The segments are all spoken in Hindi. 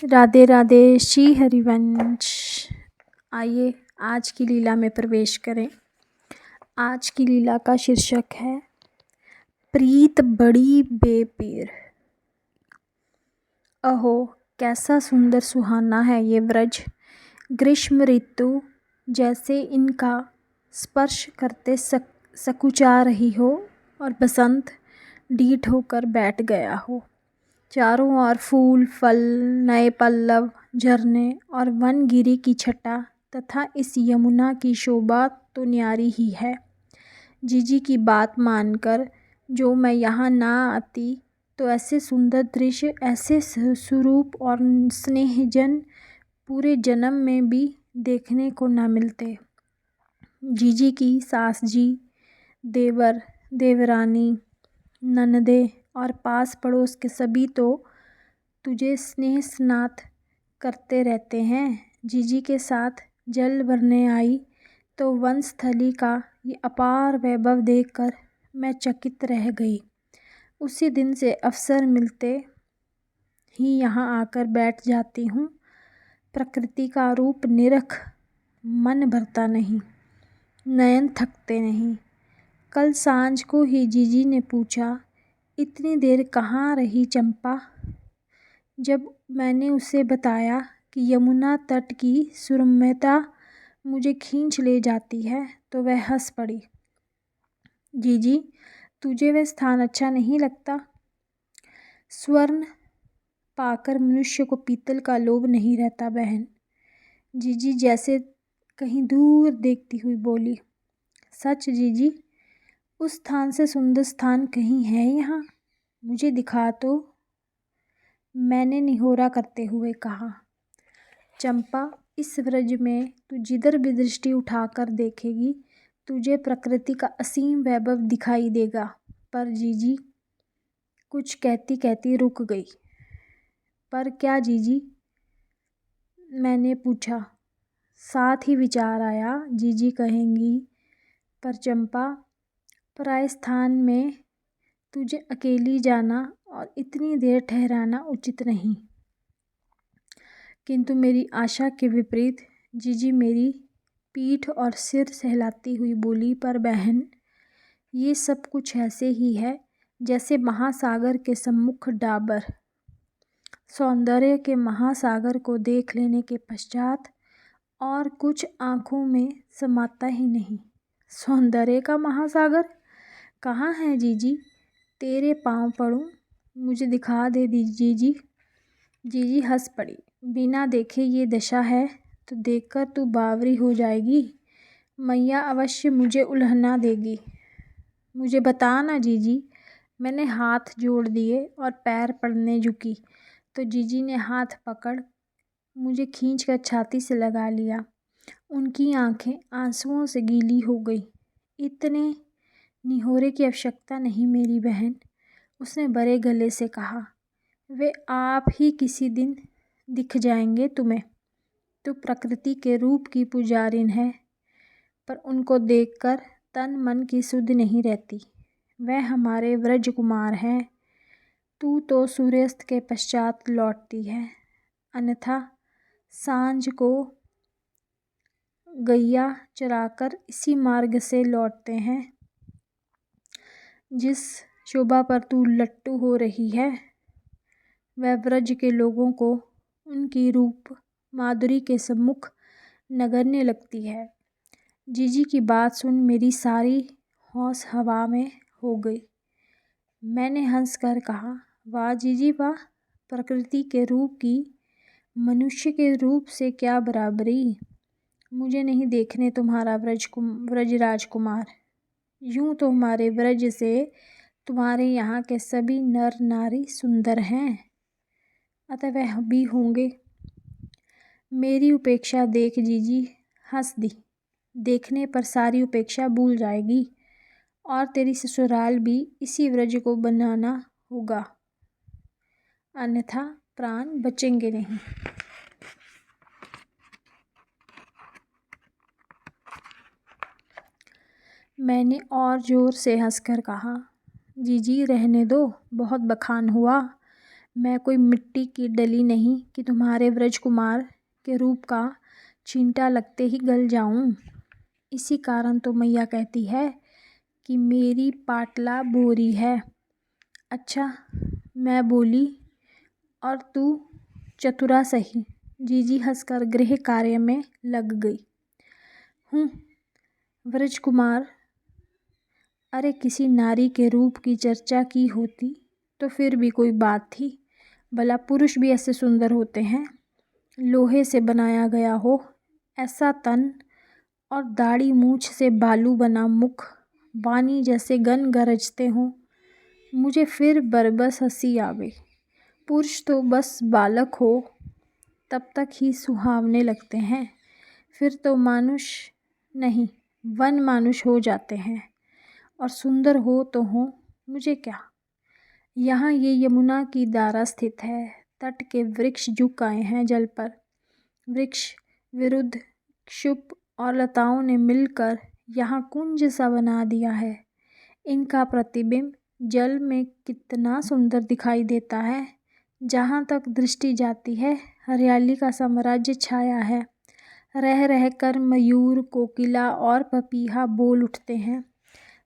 राधे राधे श्री हरिवंश। आइए आज की लीला में प्रवेश करें। आज की लीला का शीर्षक है प्रीत बड़ी बेपीर। अहो कैसा सुंदर सुहाना है ये व्रज। ग्रीष्म ऋतु जैसे इनका स्पर्श करते सकुचा रही हो और बसंत ढीठ होकर बैठ गया हो। चारों ओर फूल फल, नए पल्लव, झरने और वनगिरी की छटा तथा इस यमुना की शोभा तो न्यारी ही है। जीजी की बात मानकर जो मैं यहाँ ना आती तो ऐसे सुंदर दृश्य, ऐसे स्वरूप और स्नेहजन पूरे जन्म में भी देखने को न मिलते। जीजी की सास जी, देवर, देवरानी, ननदे और पास पड़ोस के सभी तो तुझे स्नेह स्नात करते रहते हैं। जीजी के साथ जल भरने आई तो वनस्थली का ये अपार वैभव देखकर मैं चकित रह गई। उसी दिन से अवसर मिलते ही यहाँ आकर बैठ जाती हूँ। प्रकृति का रूप निरख मन भरता नहीं, नयन थकते नहीं। कल सांझ को ही जीजी ने पूछा, इतनी देर कहाँ रही चंपा? जब मैंने उसे बताया कि यमुना तट की सुरम्यता मुझे खींच ले जाती है तो वह हंस पड़ी। जीजी, तुझे वह स्थान अच्छा नहीं लगता? स्वर्ण पाकर मनुष्य को पीतल का लोभ नहीं रहता बहन। जीजी जैसे कहीं दूर देखती हुई बोली। सच जीजी, उस स्थान से सुंदर स्थान कहीं है यहाँ? मुझे दिखा तो, मैंने निहोरा करते हुए कहा। चंपा, इस व्रज में तू जिधर भी दृष्टि उठाकर देखेगी तुझे प्रकृति का असीम वैभव दिखाई देगा। पर जीजी कुछ कहती कहती रुक गई। पर क्या जीजी? मैंने पूछा। साथ ही विचार आया, जीजी कहेंगी, पर चंपा, पराय स्थान में तुझे अकेली जाना और इतनी देर ठहराना उचित नहीं। किंतु मेरी आशा के विपरीत जीजी मेरी पीठ और सिर सहलाती हुई बोली, पर बहन, ये सब कुछ ऐसे ही है जैसे महासागर के सम्मुख डाबर। सौंदर्य के महासागर को देख लेने के पश्चात और कुछ आँखों में समाता ही नहीं। सौंदर्य का महासागर कहाँ है जीजी? तेरे पाँव पड़ूं, मुझे दिखा दे जीजी। जीजी हंस पड़ी। बिना देखे ये दशा है तो देखकर तू बावरी हो जाएगी। मैया अवश्य मुझे उल्हना देगी। मुझे बता ना जीजी। मैंने हाथ जोड़ दिए और पैर पड़ने झुकी तो जीजी ने हाथ पकड़ मुझे खींचकर छाती से लगा लिया। उनकी आंखें आंसुओं से गीली हो गई। इतने निहोरे की आवश्यकता नहीं मेरी बहन, उसने बड़े गले से कहा। वे आप ही किसी दिन दिख जाएंगे तुम्हें। तो प्रकृति के रूप की पुजारिन है, पर उनको देखकर तन मन की सुध नहीं रहती। वह हमारे व्रज कुमार हैं। तू तो सूर्यास्त के पश्चात लौटती है, अन्यथा सांझ को गैया चराकर इसी मार्ग से लौटते हैं। जिस शोभा पर तू लट्टू हो रही है वह व्रज के लोगों को उनकी रूप माधुरी के सम्मुख नगण्य लगती है। जीजी की बात सुन मेरी सारी होश हवा में हो गई। मैंने हंसकर कहा, वाह जीजी वाह, प्रकृति के रूप की मनुष्य के रूप से क्या बराबरी। मुझे नहीं देखने तुम्हारा व्रज राजकुमार। यूं तो हमारे व्रज से तुम्हारे यहाँ के सभी नर नारी सुंदर हैं, अतः वह भी होंगे। मेरी उपेक्षा देख जीजी हंस दी। देखने पर सारी उपेक्षा भूल जाएगी और तेरी ससुराल भी इसी व्रज को बनाना होगा, अन्यथा प्राण बचेंगे नहीं। मैंने और जोर से हंसकर कहा, जीजी रहने दो, बहुत बखान हुआ। मैं कोई मिट्टी की डली नहीं कि तुम्हारे व्रजकुमार के रूप का छींटा लगते ही गल जाऊं। इसी कारण तो मैया कहती है कि मेरी पाटला बोरी है। अच्छा, मैं बोली, और तू चतुरा सही। जीजी हंसकर गृह कार्य में लग गई। व्रजकुमार, अरे किसी नारी के रूप की चर्चा की होती तो फिर भी कोई बात थी। भला पुरुष भी ऐसे सुंदर होते हैं। लोहे से बनाया गया हो ऐसा तन, और दाढ़ी मूछ से बालू बना मुख, वाणी जैसे गन गरजते हों। मुझे फिर बरबस हंसी आ गई। पुरुष तो बस बालक हो तब तक ही सुहावने लगते हैं, फिर तो मानुष नहीं वन मानुष हो जाते हैं। और सुंदर हो तो हो, मुझे क्या। यहाँ ये यमुना की धारा स्थित है। तट के वृक्ष झुक आए हैं जल पर। वृक्ष विरुद्ध क्षुप और लताओं ने मिलकर यहाँ कुंज सा बना दिया है। इनका प्रतिबिंब जल में कितना सुंदर दिखाई देता है। जहाँ तक दृष्टि जाती है हरियाली का साम्राज्य छाया है। रह रह कर मयूर, कोकिला और पपीहा बोल उठते हैं।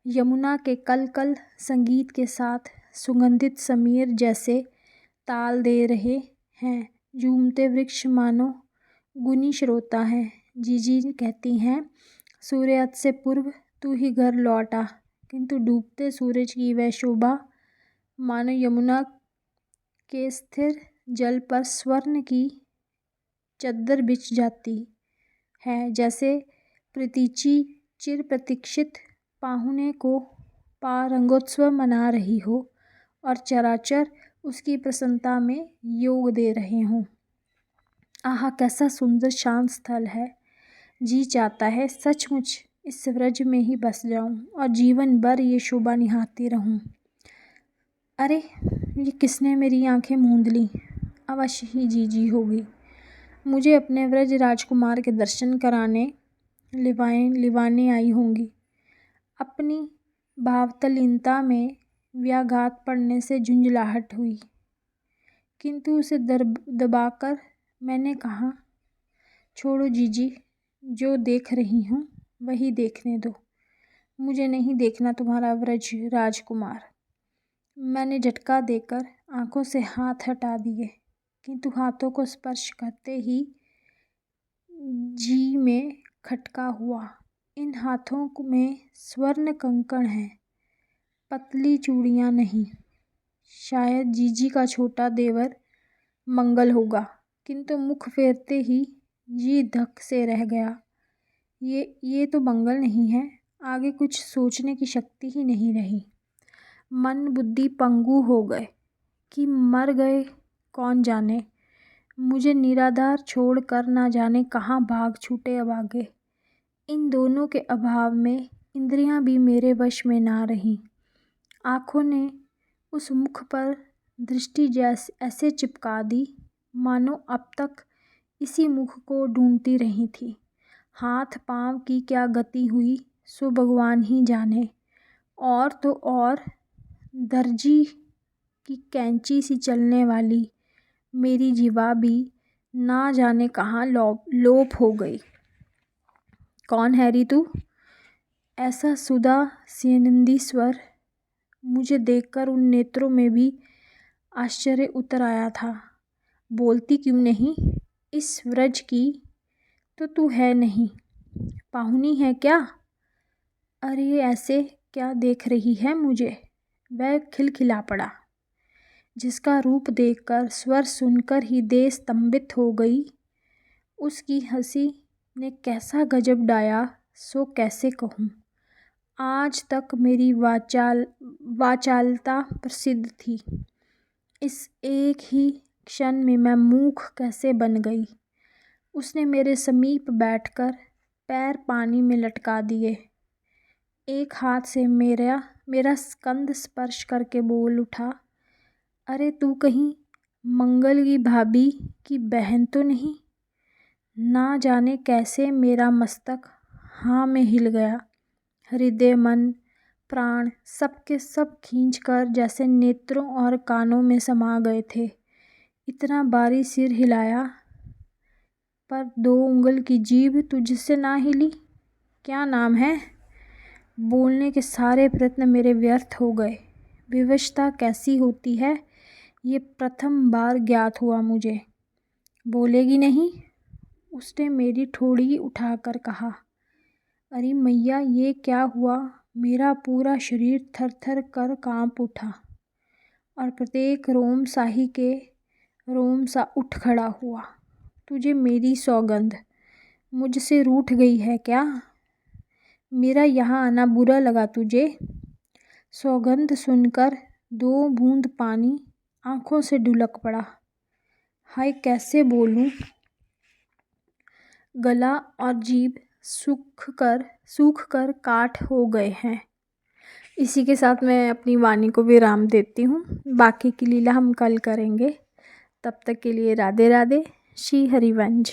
यमुना के कल कल संगीत के साथ सुगंधित समीर जैसे ताल दे रहे हैं। झूमते वृक्ष मानो गुनी श्रोता हैं। जीजी कहती हैं, सूर्यास्त से पूर्व तू ही घर लौटा, किंतु डूबते सूरज की वह शोभा मानो यमुना के स्थिर जल पर स्वर्ण की चद्दर बिछ जाती है। जैसे प्रतीची चिर प्रतीक्षित पाहुने को पा रंगोत्सव मना रही हो और चराचर उसकी प्रसन्नता में योग दे रहे हों। आहा, कैसा सुंदर शांत स्थल है। जी चाहता है सचमुच इस व्रज में ही बस जाऊं और जीवन भर ये शोभा निहारती रहूं। अरे, ये किसने मेरी आंखें मूंद ली। अवश्य ही जीजी होगी। मुझे अपने व्रज राजकुमार के दर्शन कराने लिवाने आई होंगी। अपनी भावतलीनता में व्याघात पड़ने से झुंझलाहट हुई, किंतु उसे दबाकर मैंने कहा, छोड़ो जीजी, जो देख रही हूँ वही देखने दो। मुझे नहीं देखना तुम्हारा व्रज राजकुमार। मैंने झटका देकर आंखों से हाथ हटा दिए, किंतु हाथों को स्पर्श करते ही जी में खटका हुआ। इन हाथों में स्वर्ण कंकण हैं, पतली चूड़ियाँ नहीं। शायद जीजी का छोटा देवर मंगल होगा, किंतु मुख फेरते ही जी धक से रह गया। ये तो मंगल नहीं है। आगे कुछ सोचने की शक्ति ही नहीं रही। मन बुद्धि पंगु हो गए कि मर गए, कौन जाने। मुझे निराधार छोड़कर ना जाने कहाँ भाग छूटे अभागे। इन दोनों के अभाव में इंद्रियां भी मेरे वश में ना रहीं। आँखों ने उस मुख पर दृष्टि ऐसे चिपका दी मानो अब तक इसी मुख को ढूंढती रही थी। हाथ पांव की क्या गति हुई सो भगवान ही जाने। और तो और दर्जी की कैंची सी चलने वाली मेरी जीवा भी ना जाने कहाँ लोप हो गई। कौन है री तू? ऐसा सुधा सिनंदी स्वर। मुझे देखकर उन नेत्रों में भी आश्चर्य उतर आया था। बोलती क्यों नहीं? इस व्रज की तो तू है नहीं, पाहुनी है क्या? अरे ऐसे क्या देख रही है मुझे? वह खिलखिला पड़ा, जिसका रूप देखकर स्वर सुनकर ही देह स्तंभित हो गई। उसकी हंसी ने कैसा गजब डाया सो कैसे कहूँ। आज तक मेरी वाचालता प्रसिद्ध थी, इस एक ही क्षण में मैं मूक कैसे बन गई। उसने मेरे समीप बैठकर पैर पानी में लटका दिए। एक हाथ से मेरा स्कंध स्पर्श करके बोल उठा, अरे तू कहीं मंगल की भाभी की बहन तो नहीं? ना जाने कैसे मेरा मस्तक हाँ में हिल गया। हृदय मन प्राण सबके सब खींचकर जैसे नेत्रों और कानों में समा गए थे। इतना बारी सिर हिलाया, पर 2 उंगल की जीभ तुझसे ना हिली। क्या नाम है? बोलने के सारे प्रयत्न मेरे व्यर्थ हो गए। विवशता कैसी होती है ये प्रथम बार ज्ञात हुआ मुझे। बोलेगी नहीं? उसने मेरी ठोड़ी उठाकर कहा। अरे मैया, ये क्या हुआ? मेरा पूरा शरीर थर थर कर कांप उठा और प्रत्येक रोम शाही के रोम सा उठ खड़ा हुआ। तुझे मेरी सौगंध मुझसे रूठ गई है क्या? मेरा यहाँ आना बुरा लगा तुझे? सौगंध सुनकर 2 बूंद पानी आंखों से ढुलक पड़ा। हाय, कैसे बोलूं? गला और जीभ सूख कर काठ हो गए हैं। इसी के साथ मैं अपनी वाणी को विराम देती हूँ। बाकी की लीला हम कल करेंगे। तब तक के लिए राधे राधे। श्री हरिवंश।